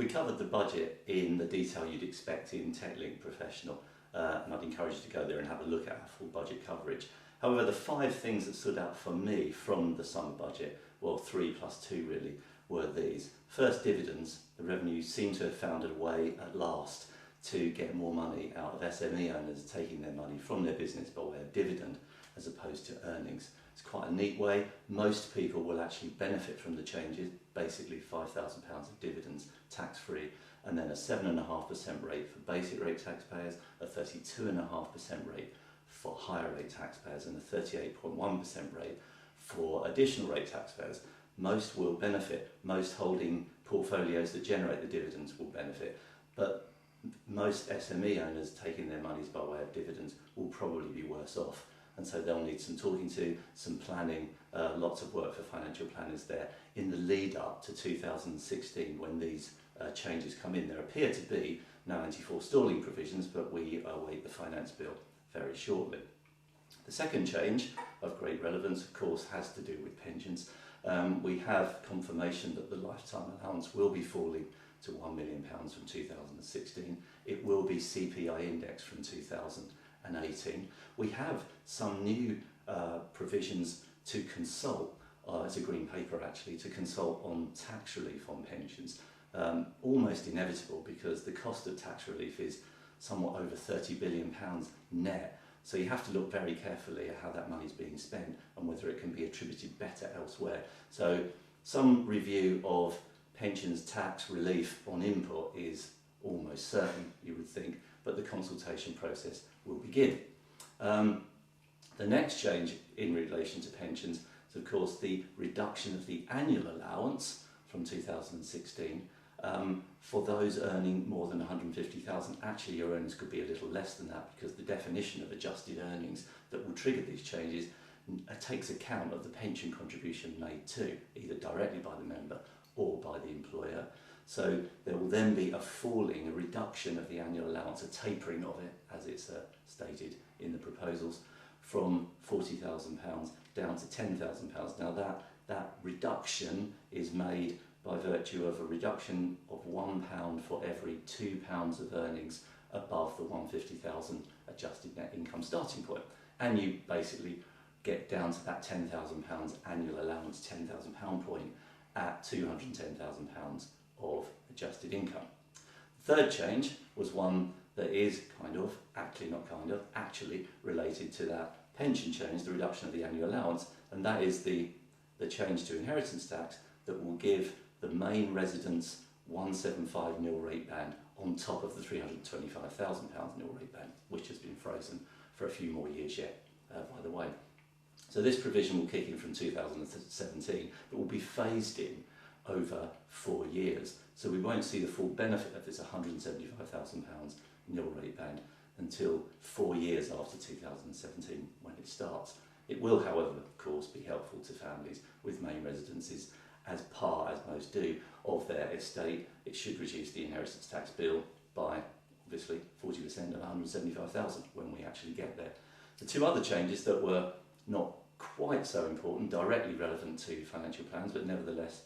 We covered the budget in the detail you'd expect in Techlink Professional, and I'd encourage you to go there and have a look at our full budget coverage. However, the 5 things that stood out for me from the summer budget, well, 3 plus 2 really, were these. First, dividends. The revenue seemed to have found a way at last to get more money out of SME owners taking their money from their business by way of dividend as opposed to earnings. It's quite a neat way. Most people will actually benefit from the changes, basically £5,000 of dividends tax-free, and then a 7.5% rate for basic rate taxpayers, a 32.5% rate for higher rate taxpayers, and a 38.1% rate for additional rate taxpayers. Most will benefit. Most holding portfolios that generate the dividends will benefit, but most SME owners taking their monies by way of dividends will probably be worse off, and so they'll need some talking to, some planning, lots of work for financial planners there in the lead up to 2016 when these changes come in. There appear to be no anti-forestalling provisions, but we await the finance bill very shortly. The second change of great relevance, of course, has to do with pensions. We have confirmation that the lifetime allowance will be falling to £1 million from 2016. It will be CPI indexed from 2018. We have some new provisions to consult, it's a green paper actually, to consult on tax relief on pensions. Almost inevitable because the cost of tax relief is somewhat over £30 billion net. So you have to look very carefully at how that money is being spent and whether it can be attributed better elsewhere. So some review of pensions tax relief on input is almost certain, you would think, but the consultation process will begin. The next change in relation to pensions is, of course, the reduction of the annual allowance from 2016 for those earning more than 150,000. Actually, your earnings could be a little less than that because the definition of adjusted earnings that will trigger these changes takes account of the pension contribution made to, either directly by the member or by the employer. So there will then be a reduction of the annual allowance, a tapering of it, as it's stated in the proposals, from £40,000 down to £10,000. Now that reduction is made by virtue of a reduction of £1 for every £2 of earnings above the 150,000 adjusted net income starting point. And you basically get down to that £10,000 annual allowance, £10,000 point at £210,000 of adjusted income. The third change was one that is actually related to that pension change, the reduction of the annual allowance, and that is the change to inheritance tax that will give the main residence 175 nil rate band on top of the £325,000 nil rate band, which has been frozen for a few more years yet, by the way. So this provision will kick in from 2017, but will be phased in over 4 years. So we won't see the full benefit of this £175,000 nil rate band until 4 years after 2017 when it starts. It will, however, of course, be helpful to families with main residences as most do, of their estate. It should reduce the inheritance tax bill by, obviously, 40% of £175,000 when we actually get there. The 2 other changes that were not quite so important, directly relevant to financial plans, but nevertheless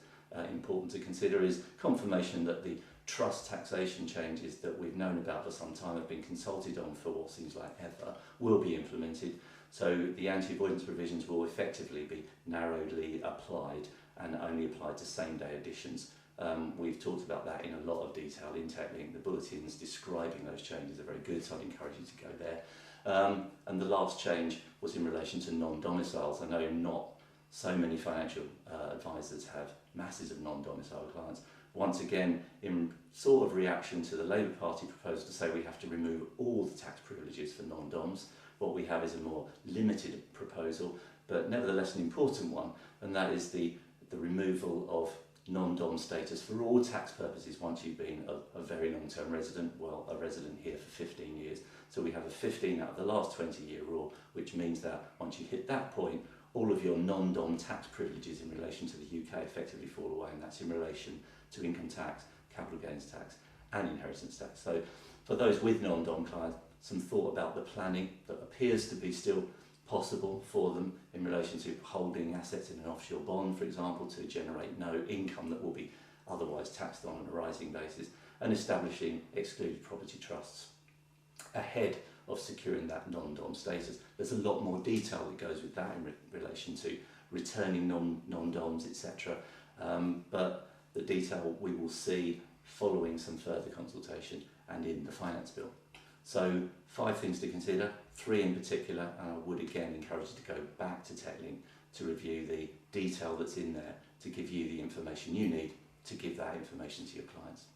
important to consider, is confirmation that the trust taxation changes that we've known about for some time, have been consulted on for what seems like ever, will be implemented. So the anti-avoidance provisions will effectively be narrowly applied and only applied to same-day additions. We've talked about that in a lot of detail in Techlink. The bulletins describing those changes are very good, so I'd encourage you to go there. And the last change was in relation to non-domiciles. I know not so many financial advisors have masses of non-domicile clients. Once again, in sort of reaction to the Labour Party proposal to say we have to remove all the tax privileges for non-doms, what we have is a more limited proposal, but nevertheless an important one, and that is the removal of non-dom status for all tax purposes once you've been a very long-term resident, well, a resident here for 15 years. So we have a 15 out of the last 20-year rule, which means that once you hit that point, all of your non-dom tax privileges in relation to the UK effectively fall away, and that's in relation to income tax, capital gains tax and inheritance tax. So for those with non-dom clients, some thought about the planning that appears to be still possible for them in relation to holding assets in an offshore bond, for example, to generate no income that will be otherwise taxed on an arising basis, and establishing excluded property trusts ahead of securing that non-dom status. There's a lot more detail that goes with that in relation to returning non-doms, etc. But the detail we will see following some further consultation and in the finance bill. So 5 things to consider, 3 in particular, and I would again encourage you to go back to Techlink to review the detail that's in there to give you the information you need to give that information to your clients.